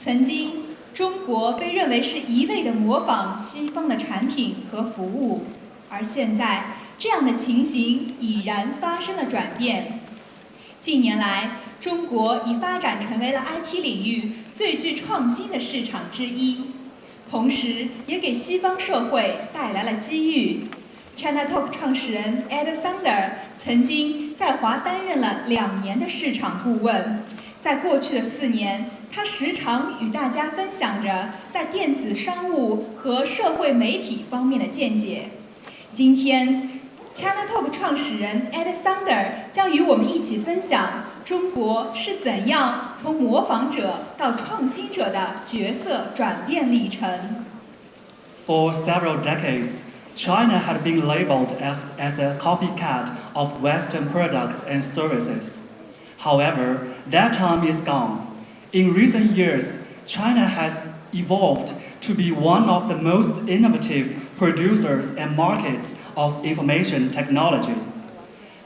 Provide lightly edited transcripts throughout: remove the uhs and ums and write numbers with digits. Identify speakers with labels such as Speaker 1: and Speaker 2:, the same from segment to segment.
Speaker 1: 曾经，中国被认为是一味地模仿西方的产品和服务，而现在，这样的情形已然发生了转变。近年来，中国已发展成为了 IT 领域最具创新的市场之一，同时也给西方社会带来了机遇。ChinaTalk 创始人 Alexander 曾经在华担任了2年的市场顾问，在过去的4年，他时常与大家分享着在电子商务和社会媒体方面的见解。今天 ChinaTalk 创始人 Alexander 将与我们一起分享中国是怎样从模仿者到创新者的角色转变历程。
Speaker 2: For several decades, China had been labeled as a copycat of Western products and services. However, that time is gone. In recent years, China has evolved to be one of the most innovative producers and markets of information technology.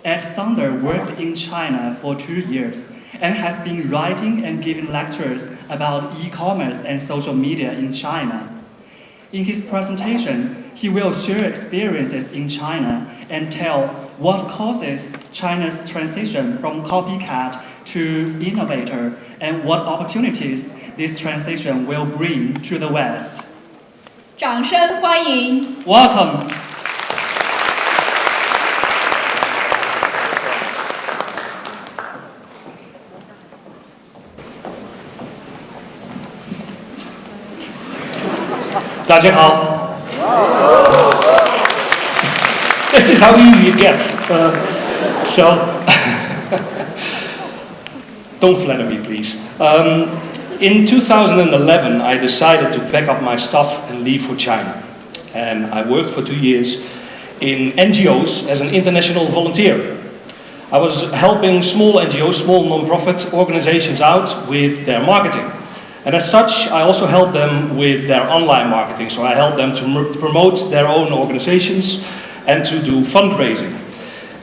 Speaker 2: Alexander worked in China for 2 years and has been writing and giving lectures about e-commerce and social media in China. In his presentation, he will share experiences in China and tell what causes China's transition from copycat to innovator and what opportunities this transition will bring to the West.
Speaker 1: 掌声欢迎
Speaker 2: Welcome.
Speaker 3: 大家好。This is how easy it gets. So, don't flatter me, please. In 2011, I decided to pack up my stuff and leave for China. And I worked for 2 years in NGOs as an international volunteer. I was helping small NGOs, small non-profit organizations out with their marketing. And as such, I also helped them with their online marketing. So I helped them to promote their own organizations and to do fundraising.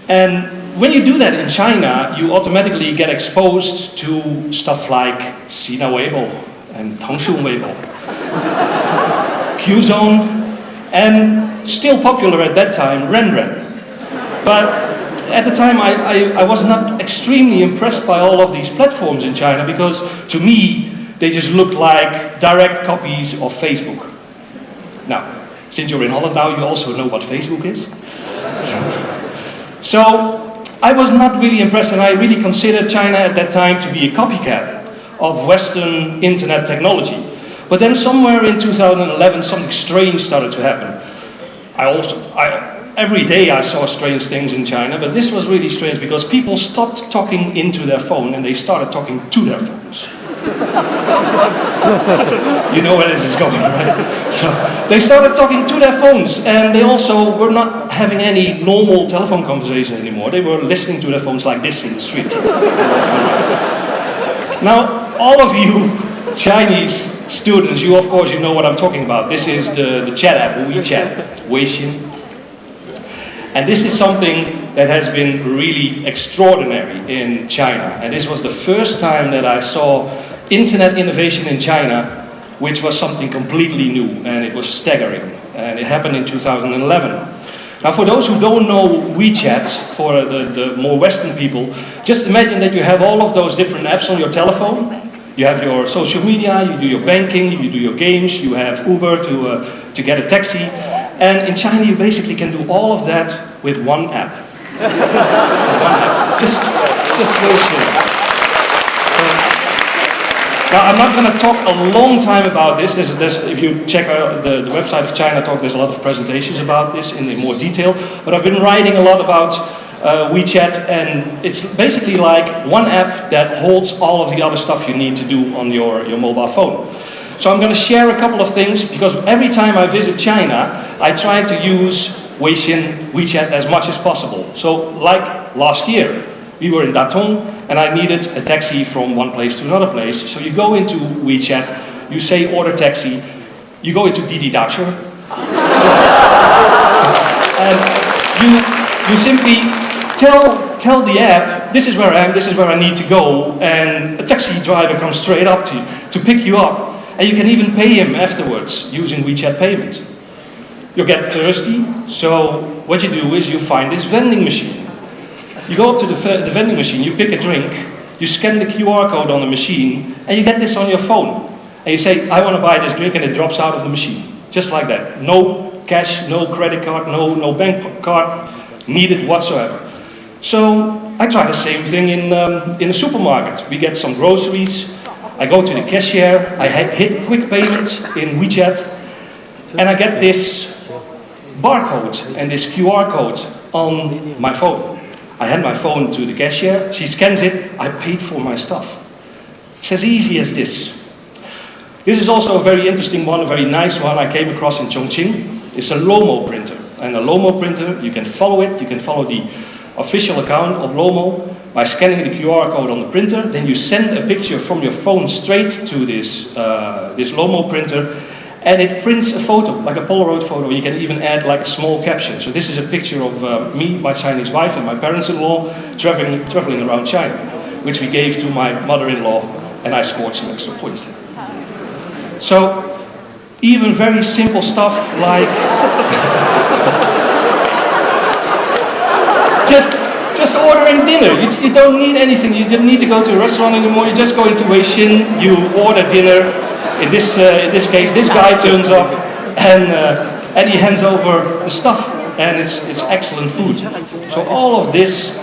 Speaker 3: And when you do that in China, you automatically get exposed to stuff like Sina Weibo and Tongshun Weibo, Qzone, and still popular at that time, Renren. But at the time, I was not extremely impressed by all of these platforms in China because, to me, they just looked like direct copies of Facebook. Now, since you're in Holland now, you also know what Facebook is. So, I was not really impressed, and I really considered China at that time to be a copycat of Western internet technology. But then somewhere in 2011, something strange started to happen. Every day I saw strange things in China, but this was really strange because people stopped talking into their phone and they started talking to their phones. You know where this is going, right? So they started talking to their phones, and they also were not having any normal telephone conversation anymore. They were listening to their phones like this in the street. Now, all of you Chinese students, you of course you know what I'm talking about. This is the chat app, WeChat, Weixin. And this is something that has been really extraordinary in China. And this was the first time that I saw internet innovation in China, which was something completely new, and it was staggering. And it happened in 2011. Now, for those who don't know WeChat, for the more Western people, just imagine that you have all of those different apps on your telephone. You have your social media, you do your banking, you do your games, you have Uber to get a taxi. And in China, you basically can do all of that with one app. Just very simple. Now, I'm not going to talk a long time about this. If you check out the website of ChinaTalk, there's a lot of presentations about this in more detail. But I've been writing a lot about WeChat, and it's basically like one app that holds all of the other stuff you need to do on your mobile phone. So I'm going to share a couple of things, because every time I visit China, I try to use WeChat as much as possible. So like last year, we were in Datong, and I needed a taxi from one place to another place. So you go into WeChat, you say order taxi, you go into Didi Dacha, and you simply tell the app, this is where I am, this is where I need to go, and a taxi driver comes straight up to you to pick you up. And you can even pay him afterwards using WeChat payment. You get thirsty, so what you do is you find this vending machine. You go up to the vending machine, you pick a drink, you scan the QR code on the machine, and you get this on your phone. And you say, I want to buy this drink, and it drops out of the machine. Just like that. No cash, no credit card, no bank card needed whatsoever. So I try the same thing in the supermarket. We get some groceries, I go to the cashier, I hit quick payment in WeChat, and I get this barcode and this QR code on my phone. I hand my phone to the cashier, she scans it, I paid for my stuff. It's as easy as this. This is also a very interesting one, a very nice one I came across in Chongqing. It's a Lomo printer. And a Lomo printer, you can follow it, you can follow the official account of Lomo by scanning the QR code on the printer. Then you send a picture from your phone straight to this Lomo printer, and it prints a photo, like a Polaroid photo. You can even add like a small caption. So this is a picture of me, my Chinese wife, and my parents-in-law traveling around China, which we gave to my mother-in-law, and I scored some extra points. So even very simple stuff like just ordering dinner. You don't need anything. You don't need to go to a restaurant anymore. You just go into Weixin, you order dinner. In this case, this guy turns up and he hands over the stuff, and it's excellent food. So all of this,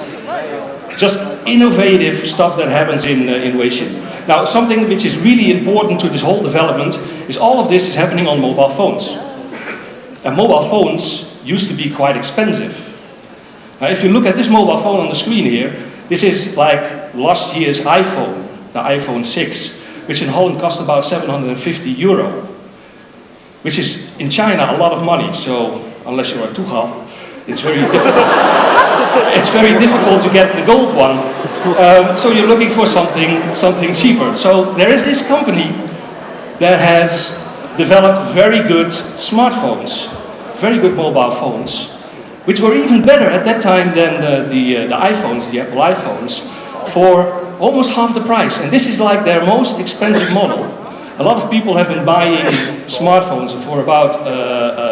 Speaker 3: just innovative stuff that happens in Weixin. Now, something which is really important to this whole development is all of this is happening on mobile phones. And mobile phones used to be quite expensive. Now, if you look at this mobile phone on the screen here, this is like last year's iPhone, the iPhone 6, which in Holland cost about €750, which is in China a lot of money. So unless you're a Tuchal, it's very difficult. It's very difficult to get the gold one. So you're looking for something cheaper. So there is this company that has developed very good smartphones, very good mobile phones, which were even better at that time than the iPhones, the Apple iPhones, for almost half the price. And this is like their most expensive model. A lot of people have been buying smartphones for about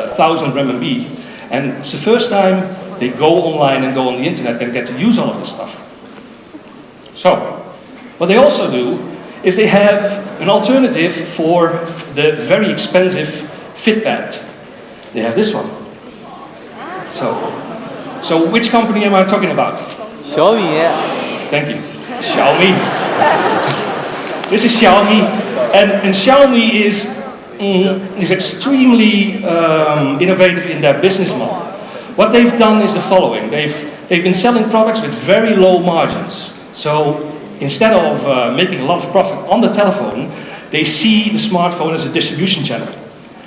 Speaker 3: 1,000 RMB. And it's the first time they go online and go on the internet and get to use all of this stuff. So, what they also do is they have an alternative for the very expensive Fitbit. They have this one. So which company am I talking about?
Speaker 4: Xiaomi.
Speaker 3: Thank you. Xiaomi. This is Xiaomi, and Xiaomi is extremely innovative in their business model. What they've done is the following: they've been selling products with very low margins. So instead of making a lot of profit on the telephone, they see the smartphone as a distribution channel.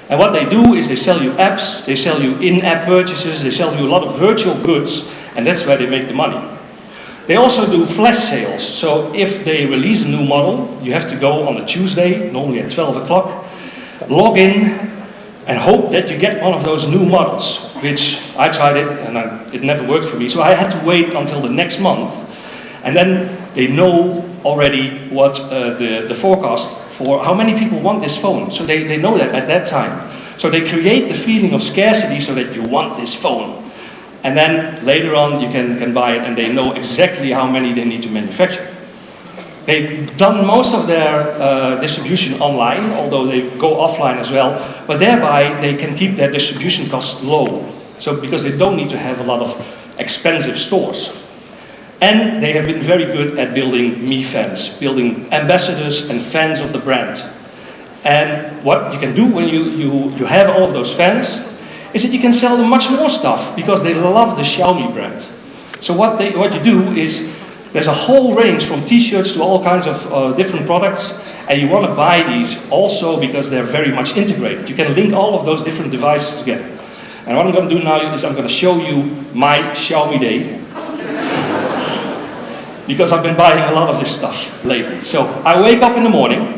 Speaker 3: And what they do is they sell you apps, they sell you in-app purchases, they sell you a lot of virtual goods, and that's where they make the money. They also do flash sales. So if they release a new model, you have to go on a Tuesday, normally at 12 o'clock, log in and hope that you get one of those new models, which I tried it and it never worked for me. So I had to wait until the next month. And then they know already what the forecast for how many people want this phone. So they know that at that time. So they create the feeling of scarcity so that you want this phone. And then later on you can buy it, and they know exactly how many they need to manufacture. They've done most of their distribution online, although they go offline as well, but thereby they can keep their distribution costs low. So because they don't need to have a lot of expensive stores. And they have been very good at building Me fans, building ambassadors and fans of the brand. And what you can do when you have all of those fans is that you can sell them much more stuff because they love the Xiaomi brand. So what you do is there's a whole range from t-shirts to all kinds of different products, and you want to buy these also because they're very much integrated. You can link all of those different devices together. And what I'm going to do now is I'm going to show you my Xiaomi day, because I've been buying a lot of this stuff lately. So I wake up in the morning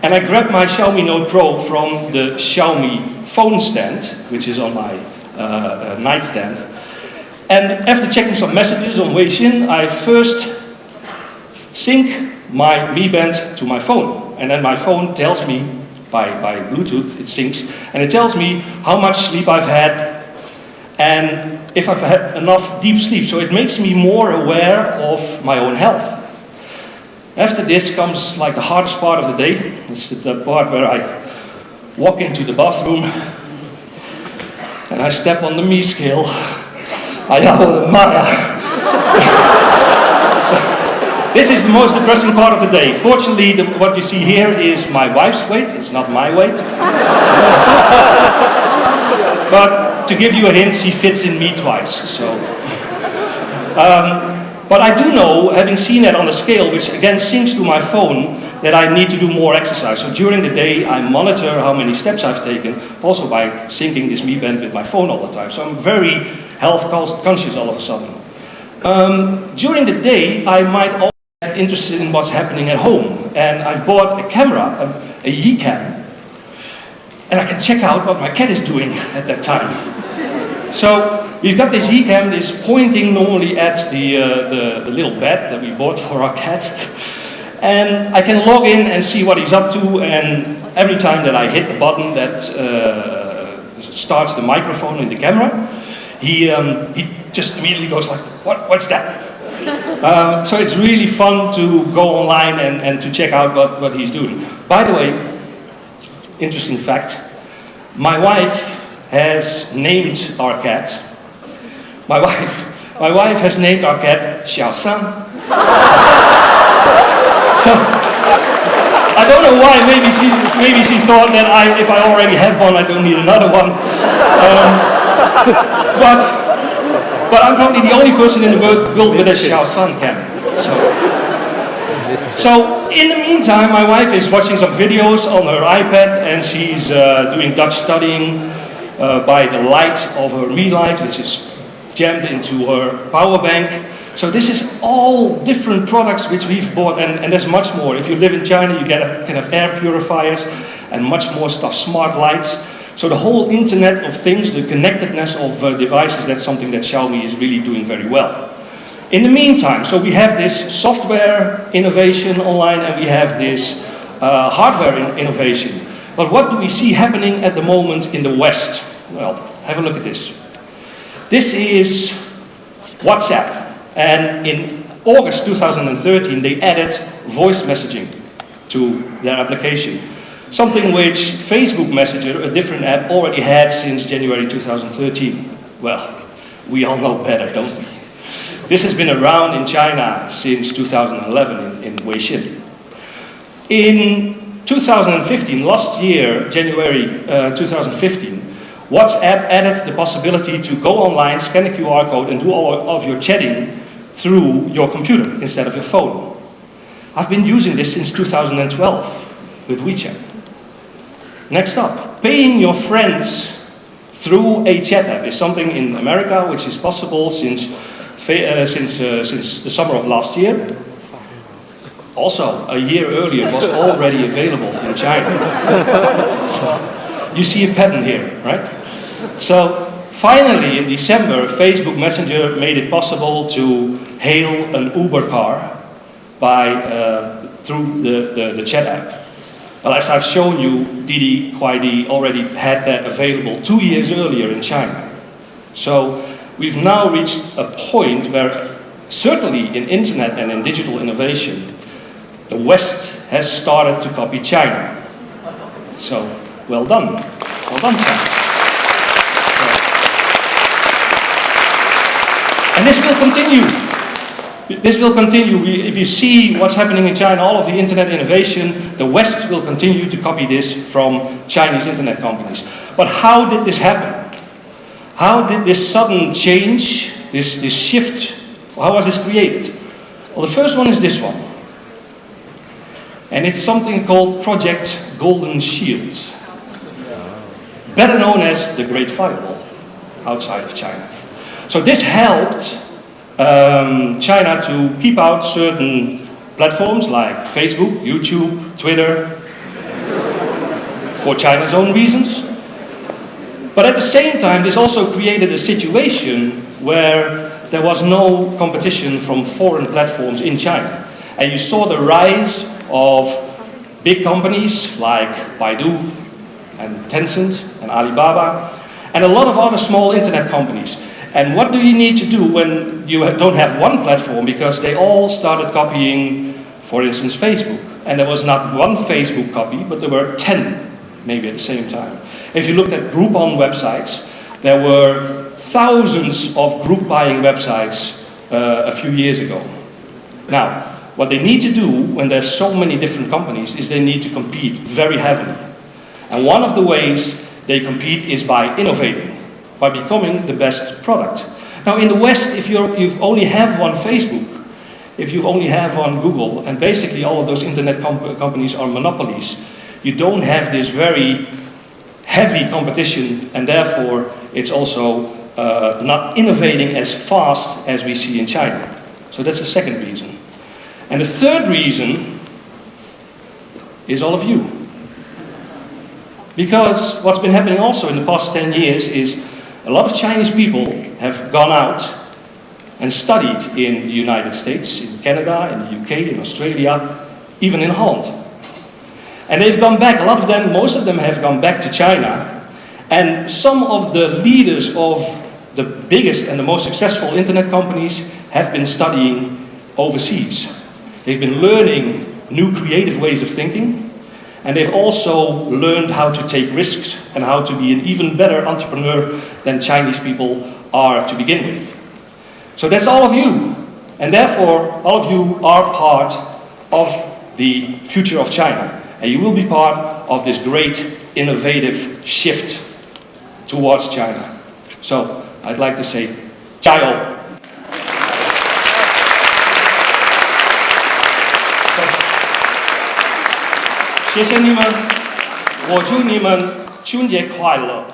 Speaker 3: and I grab my Xiaomi Note Pro from the Xiaomi phone stand, which is on my nightstand. And after checking some messages on Weixin, I first sync my Mi Band to my phone. and then my phone tells me, by Bluetooth, it syncs, and it tells me how much sleep I've had, and if I've had enough deep sleep. So it makes me more aware of my own health. After this comes like the hardest part of the day. It's the part where I walk into the bathroom, and I step on the me scale. This is the most depressing part of the day. Fortunately, what you see here is my wife's weight. It's not my weight. But to give you a hint, she fits in me twice. So, but I do know, having seen that on the scale, which again syncs to my phone, that I need to do more exercise. So during the day, I monitor how many steps I've taken, also by syncing this Mi Band with my phone all the time. So I'm very health conscious all of a sudden. During the day, I might also be interested in what's happening at home. And I've bought a camera, a Yicam, and I can check out what my cat is doing at that time. So we've got this Yicam that's pointing normally at the little bed that we bought for our cat. And I can log in and see what he's up to, and every time that I hit the button that starts the microphone in the camera, he just immediately goes like, what's that? So it's really fun to go online and to check out what he's doing. By the way, interesting fact, my wife has named our cat. My wife has named our cat Xiaosan. So, I don't know why, maybe she thought that if I already have one, I don't need another one. But I'm probably the only person in the world with a Xiaosan camera. So, in the meantime, my wife is watching some videos on her iPad, and she's doing Dutch studying by the light of her Mi Light, which is jammed into her power bank. So this is all different products which we've bought, and there's much more. If you live in China, you get a kind of air purifiers and much more stuff, smart lights. So the whole Internet of Things, the connectedness of devices, that's something that Xiaomi is really doing very well. In the meantime, so we have this software innovation online, and we have this hardware innovation. But what do we see happening at the moment in the West? Well, have a look at this. This is WhatsApp. And in August 2013, they added voice messaging to their application. Something which Facebook Messenger, a different app, already had since January 2013. Well, we all know better, don't we? This has been around in China since 2011 in WeChat. In 2015, last year, January 2015, WhatsApp added the possibility to go online, scan a QR code, and do all of your chatting through your computer instead of your phone. I've been using this since 2012 with WeChat. Next up, paying your friends through a chat app is something in America which is possible since the summer of last year. Also, a year earlier, it was already available in China. So, you see a pattern here, right? So, finally, in December, Facebook Messenger made it possible to hail an Uber car through the chat app. Well, as I've shown you, Didi Kuaidi already had that available 2 years earlier in China. So we've now reached a point where, certainly in internet and in digital innovation, the West has started to copy China. So, well done. Well done, China. And this will continue. This will continue. If you see what's happening in China, all of the internet innovation, the West will continue to copy this from Chinese internet companies. But how did this happen? How did this sudden change, this shift, how was this created? Well, the first one is this one. And it's something called Project Golden Shield, better known as the Great Firewall, outside of China. So this helped China to keep out certain platforms like Facebook, YouTube, Twitter, for China's own reasons. But at the same time, this also created a situation where there was no competition from foreign platforms in China. And you saw the rise of big companies like Baidu and Tencent and Alibaba, and a lot of other small internet companies. And what do you need to do when you don't have one platform? Because they all started copying, for instance, Facebook. And there was not one Facebook copy, but there were 10, maybe at the same time. If you looked at Groupon websites, there were thousands of group buying websites a few years ago. Now, what they need to do when there's so many different companies is they need to compete very heavily. And one of the ways they compete is by innovating, by becoming the best product. Now in the West, if you only have one Facebook, if you only have one Google, and basically all of those internet companies are monopolies, you don't have this very heavy competition, and therefore it's also not innovating as fast as we see in China. So that's the second reason. And the third reason is all of you. Because what's been happening also in the past 10 years is a lot of Chinese people have gone out and studied in the United States, in Canada, in the UK, in Australia, even in Holland. And they've gone back, a lot of them, most of them have gone back to China, and some of the leaders of the biggest and the most successful internet companies have been studying overseas. They've been learning new creative ways of thinking, and they've also learned how to take risks and how to be an even better entrepreneur than Chinese people are to begin with. So that's all of you, and therefore all of you are part of the future of China, and you will be part of this great innovative shift towards China. So I'd like to say, 加油! Thank you. 谢谢你们，我祝你们春节快乐。